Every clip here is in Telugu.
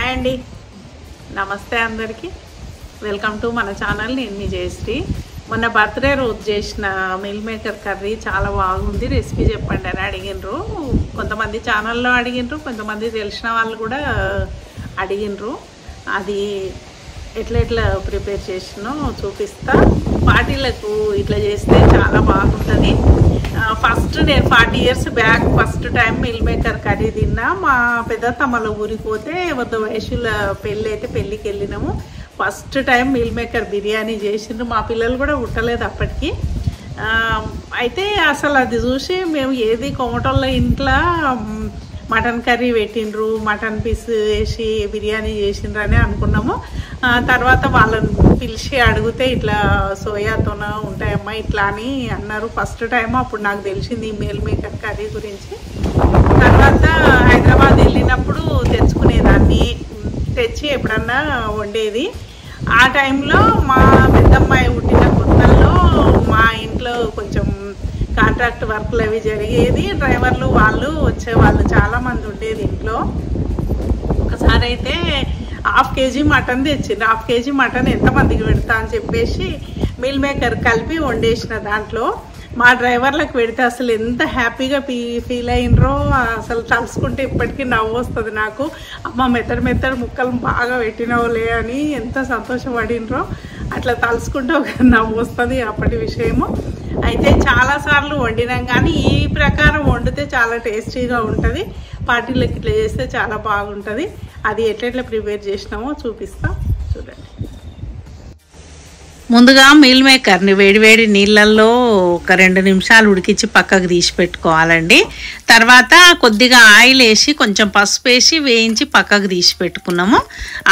హాయ్ అండి, నమస్తే అందరికీ. వెల్కమ్ టు మన ఛానల్. నేను మీ జయశ్రీ. మొన్న బర్త్డే రోజు చేసిన మిల్ మేకర్ కర్రీ చాలా బాగుంది, రెసిపీ చెప్పండి అని అడిగినరు. కొంతమంది ఛానల్లో అడిగినరు, కొంతమంది తెలిసిన వాళ్ళు కూడా అడిగినరు. అది ఎట్లా ప్రిపేర్ చేసినో చూపిస్తా. పార్టీలకు ఇట్లా చేస్తే చాలా బాగుంటుంది. ఫస్ట్ నేను 40 years back first time meal maker curry తిన్నా. మా పెద్దతమ్మల ఊరికి పోతే వయసుల పెళ్ళికి వెళ్ళినాము. First time meal maker biryani చేసిండ్రు. మా పిల్లలు కూడా ఉట్టలేదు అప్పటికి. అయితే అసలు అది చూసి మేము ఏది కోమటోళ్ళ ఇంట్లో మటన్ కర్రీ పెట్టిండ్రు, మటన్ పీస్ వేసి బిర్యానీ చేసిండ్రు అని అనుకున్నాము. తర్వాత వాళ్ళని పిలిచి అడిగితే ఇట్లా సోయాతోన ఉంటాయమ్మా ఇట్లా అని అన్నారు. ఫస్ట్ టైం అప్పుడు నాకు తెలిసింది ఈ మిల్ మేకర్ కర్రీ గురించి. తర్వాత హైదరాబాద్ వెళ్ళినప్పుడు తెచ్చుకునేదాన్ని, తెచ్చి ఎప్పుడన్నా వండేది. ఆ టైంలో మా పెద్దమ్మాయి పుట్టిన కొత్తల్లో మా ఇంట్లో కొంచెం కాంట్రాక్ట్ వర్క్లు అవి జరిగేది. డ్రైవర్లు వాళ్ళు వచ్చేవాళ్ళు, చాలామంది ఉండేది ఇంట్లో. ఒకసారి అయితే 1/2 kg మటన్ తెచ్చింది. 1/2 kg మటన్ ఎంతమందికి పెడతా అని చెప్పేసి మిల్ మేకర్ కలిపి వండేసిన. దాంట్లో మా డ్రైవర్లకు పెడితే అసలు ఎంత హ్యాపీగా ఫీల్ అయినరో అసలు తలుసుకుంటే ఇప్పటికీ నవ్వు వస్తుంది నాకు. అమ్మ మెత్తడి ముక్కలు బాగా పెట్టినవులే అని ఎంత సంతోషపడినరో అట్లా తలుసుకుంటే ఒక నవ్వు వస్తుంది అప్పటి విషయము. అయితే చాలాసార్లు వండినాం, కానీ ఈ ప్రకారం వండితే చాలా టేస్టీగా ఉంటుంది. పార్టీలకు ఇట్లా చేస్తే చాలా బాగుంటుంది. అది ఎట్లా ప్రిపేర్ చేసినామో చూపిస్తా, చూడండి. ముందుగా మిల్ మేకర్ని వేడివేడి నీళ్ళల్లో ఒక 2 నిమిషాలు ఉడికించి పక్కకు తీసి పెట్టుకోవాలండి. తర్వాత కొద్దిగా ఆయిల్ వేసి కొంచెం పసుపు వేసి వేయించి పక్కకు తీసి పెట్టుకున్నాము.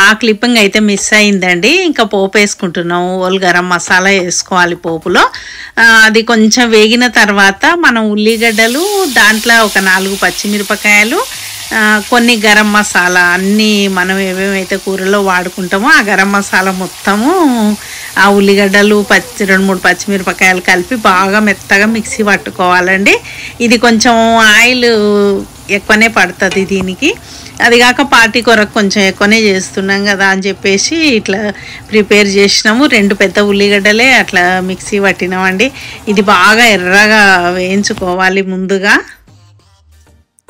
ఆ క్లిప్పింగ్ అయితే మిస్ అయిందండి. ఇంకా పోపు వేసుకుంటున్నాము. ఓల్ గరం మసాలా వేసుకోవాలి పోపులో. అది కొంచెం వేగిన తర్వాత మనం ఉల్లిగడ్డలు, దాంట్లో ఒక 4 పచ్చిమిరపకాయలు, కొన్ని గరం మసాలా, అన్నీ మనం ఏమేమైతే కూరలో వాడుకుంటామో ఆ గరం మసాలా మొత్తము, ఆ ఉల్లిగడ్డలు 2-3 పచ్చిమిరపకాయలు కలిపి బాగా మెత్తగా మిక్సీ పట్టుకోవాలండి. ఇది కొంచెం ఆయిల్ ఎక్కువనే పడుతుంది దీనికి. అది కాక పార్టీ కొరకు కొంచెం ఎక్కువనే చేస్తున్నాం కదా అని చెప్పేసి ఇట్లా ప్రిపేర్ చేసినాము. 2 పెద్ద ఉల్లిగడ్డలే అట్లా మిక్సీ పట్టినామండి. ఇది బాగా ఎర్రగా వేయించుకోవాలి. ముందుగా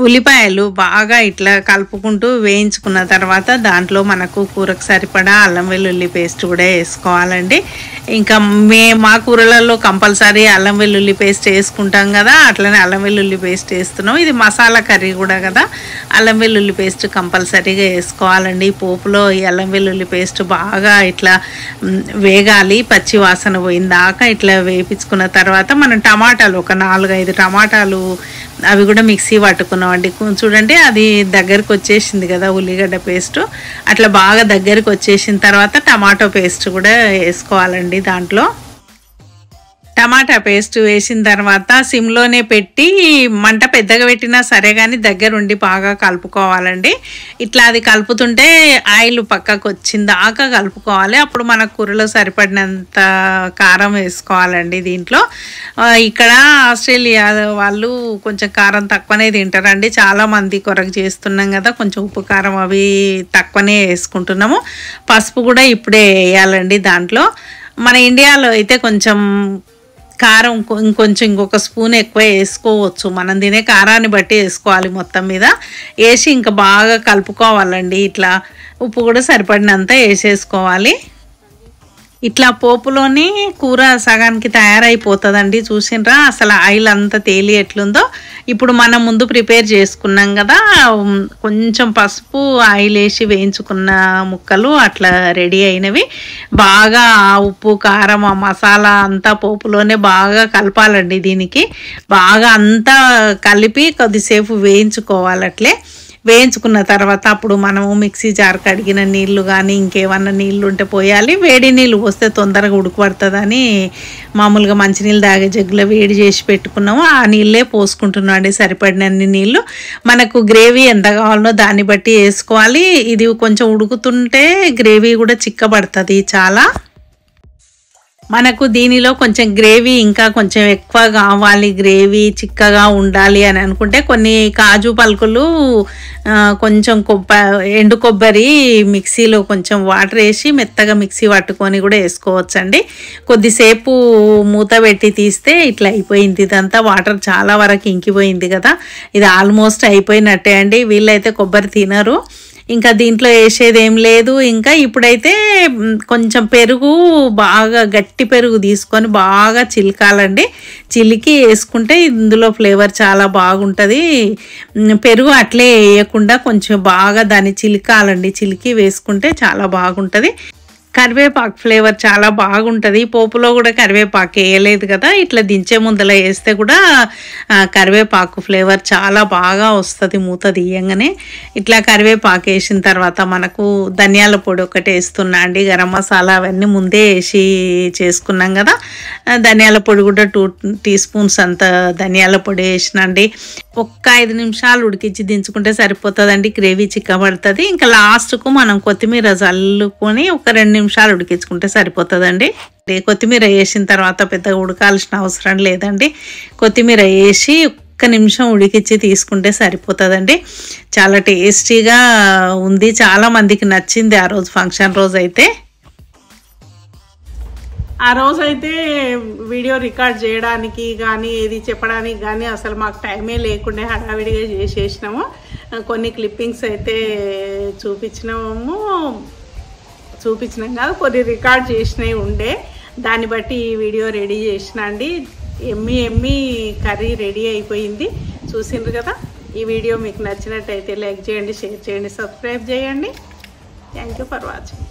ఉల్లిపాయలు బాగా ఇట్లా కలుపుకుంటూ వేయించుకున్న తర్వాత దాంట్లో మనకు కూరకు సరిపడా అల్లం వెల్లుల్లి పేస్ట్ కూడా వేసుకోవాలండి. ఇంకా మా కూరలలో కంపల్సరీ అల్లం వెల్లుల్లి పేస్ట్ వేసుకుంటాం కదా, అట్లనే అల్లం వెల్లుల్లి పేస్ట్ వేస్తున్నాం. ఇది మసాలా కర్రీ కూడా కదా, అల్లం వెల్లుల్లి పేస్ట్ కంపల్సరీగా వేసుకోవాలండి. పోపులో ఈ అల్లం వెల్లుల్లి పేస్ట్ బాగా ఇట్లా వేగాలి, పచ్చి వాసన పోయిందాకా ఇట్లా వేపించుకున్న తర్వాత మనం టమాటాలు ఒక 4-5 టమాటాలు అవి కూడా మిక్సీ పట్టుకున్నామండి. చూడండి అది దగ్గరికి వచ్చేసింది కదా ఉల్లిగడ్డ పేస్ట్. అట్లా బాగా దగ్గరికి వచ్చేసిన తర్వాత టమాటో పేస్ట్ కూడా వేసుకోవాలండి. దాంట్లో టమాటా పేస్ట్ వేసిన తర్వాత సిమ్లోనే పెట్టి, మంట పెద్దగా పెట్టినా సరే కానీ దగ్గరుండి బాగా కలుపుకోవాలండి. ఇట్లా అది కలుపుతుంటే ఆయిల్ పక్కకు వచ్చిందాకా కలుపుకోవాలి. అప్పుడు మన కూరలో సరిపడినంత కారం వేసుకోవాలండి. దీంట్లో ఇక్కడ ఆస్ట్రేలియా వాళ్ళు కొంచెం కారం తక్కువనే తింటారండి. చాలామంది కొరకు చేస్తున్నాం కదా, కొంచెం ఉప్పు కారం అవి తక్కువనే వేసుకుంటున్నాము. పసుపు కూడా ఇప్పుడే వేయాలండి దాంట్లో. మన ఇండియాలో అయితే కొంచెం కారం ఇంకొక స్పూన్ ఎక్కువ వేసుకోవచ్చు. మనం తినే కారాన్ని బట్టి వేసుకోవాలి. మొత్తం మీద వేసి ఇంకా బాగా కలుపుకోవాలండి. ఇట్లా ఉప్పు కూడా సరిపడినంత వేసేసుకోవాలి. ఇట్లా పోపులోని కూర సగానికి తయారైపోతుందండి. చూసినరా అసలు ఆయిల్ అంతా తేలి ఎట్లుందో. ఇప్పుడు మనం ముందు ప్రిపేర్ చేసుకున్నాం కదా, కొంచెం పసుపు ఆయిల్ వేసి వేయించుకున్న ముక్కలు అట్లా రెడీ అయినవి. బాగా ఉప్పు కారం ఆ మసాలా అంతా పోపులోనే బాగా కలపాలండి. దీనికి బాగా అంతా కలిపి కొద్దిసేపు వేయించుకోవాలి. అట్లే వేయించుకున్న తర్వాత అప్పుడు మనము మిక్సీ జార్ కడిగిన నీళ్లు కానీ ఇంకేమన్నా నీళ్ళు ఉంటే పోయాలి. వేడి నీళ్ళు పోస్తే తొందరగా ఉడకబడుతుందని మామూలుగా మంచినీళ్ళు తాగే జగ్గులో వేడి చేసి పెట్టుకున్నాము. ఆ నీళ్ళే పోసుకుంటున్నాం అండి, సరిపడినన్ని నీళ్ళు. మనకు గ్రేవీ ఎంత కావాలనో దాన్ని బట్టి వేసుకోవాలి. ఇది కొంచెం ఉడుకుతుంటే గ్రేవీ కూడా చిక్కబడుతుంది చాలా. మనకు దీనిలో కొంచెం గ్రేవీ ఇంకా కొంచెం ఎక్కువ కావాలి, గ్రేవీ చిక్కగా ఉండాలి అని అనుకుంటే కొన్ని కాజు పలుకులు కొంచెం ఎండు కొబ్బరి మిక్సీలో కొంచెం వాటర్ వేసి మెత్తగా మిక్సీ పట్టుకొని కూడా వేసుకోవచ్చండి. కొద్దిసేపు మూత పెట్టి తీస్తే ఇట్లా అయిపోయింది. ఇదంతా వాటర్ చాలా వరకు ఇంకిపోయింది కదా, ఇది ఆల్మోస్ట్ అయిపోయినట్టే అండి. వీళ్ళైతే కొబ్బరి తినరు, ఇంకా దీంట్లో వేసేది ఏం లేదు. ఇంకా ఇప్పుడైతే కొంచెం పెరుగు, బాగా గట్టి పెరుగు తీసుకొని బాగా చిలకాలండి. చిలికి వేసుకుంటే ఇందులో ఫ్లేవర్ చాలా బాగుంటుంది. పెరుగు అట్లే వేయకుండా కొంచెం బాగా దాన్ని చిలకాలండి, చిలికి వేసుకుంటే చాలా బాగుంటుంది. కరివేపాకు ఫ్లేవర్ చాలా బాగుంటుంది. పోపులో కూడా కరివేపాకు వేయలేదు కదా, ఇట్లా దించే ముందల వేస్తే కూడా కరివేపాకు ఫ్లేవర్ చాలా బాగా వస్తుంది మూత తీయంగానే. ఇట్లా కరివేపాకు వేసిన తర్వాత మనకు ధనియాల పొడి ఒకటి వేస్తున్నా అండి. గరం మసాలా అవన్నీ ముందే వేసి చేసుకున్నాం కదా, ధనియాల పొడి కూడా 2 టీ స్పూన్స్ అంత ధనియాల పొడి వేసినండి. ఒక్క 5 నిమిషాలు ఉడికించి దించుకుంటే సరిపోతుందండి, గ్రేవీ చిక్కబడుతుంది. ఇంకా లాస్ట్కు మనం కొత్తిమీర చల్లుకొని ఒక 2 నిమిషాలు ఉడికించుకుంటే సరిపోతుందండి. కొత్తిమీర వేసిన తర్వాత పెద్దగా ఉడకాల్సిన అవసరం లేదండి. కొత్తిమీర వేసి 1 నిమిషం ఉడికించి తీసుకుంటే సరిపోతుందండి. చాలా టేస్టీగా ఉంది, చాలా మందికి నచ్చింది ఆ రోజు ఫంక్షన్ రోజు అయితే. ఆ రోజైతే వీడియో రికార్డ్ చేయడానికి కానీ ఏది చెప్పడానికి కానీ అసలు మాకు టైమే లేకుండా హడావిడిగా చేసేసినాము. కొన్ని క్లిప్పింగ్స్ అయితే చూపించినాం కాదు, కొన్ని రికార్డ్ చేసినవి ఉండే, దాన్ని బట్టి ఈ వీడియో రెడీ చేసిన అండి. ఎమ్మి కర్రీ రెడీ అయిపోయింది, చూసిండ్రు కదా. ఈ వీడియో మీకు నచ్చినట్టయితే లైక్ చేయండి, షేర్ చేయండి, సబ్స్క్రైబ్ చేయండి. Thank you for watching.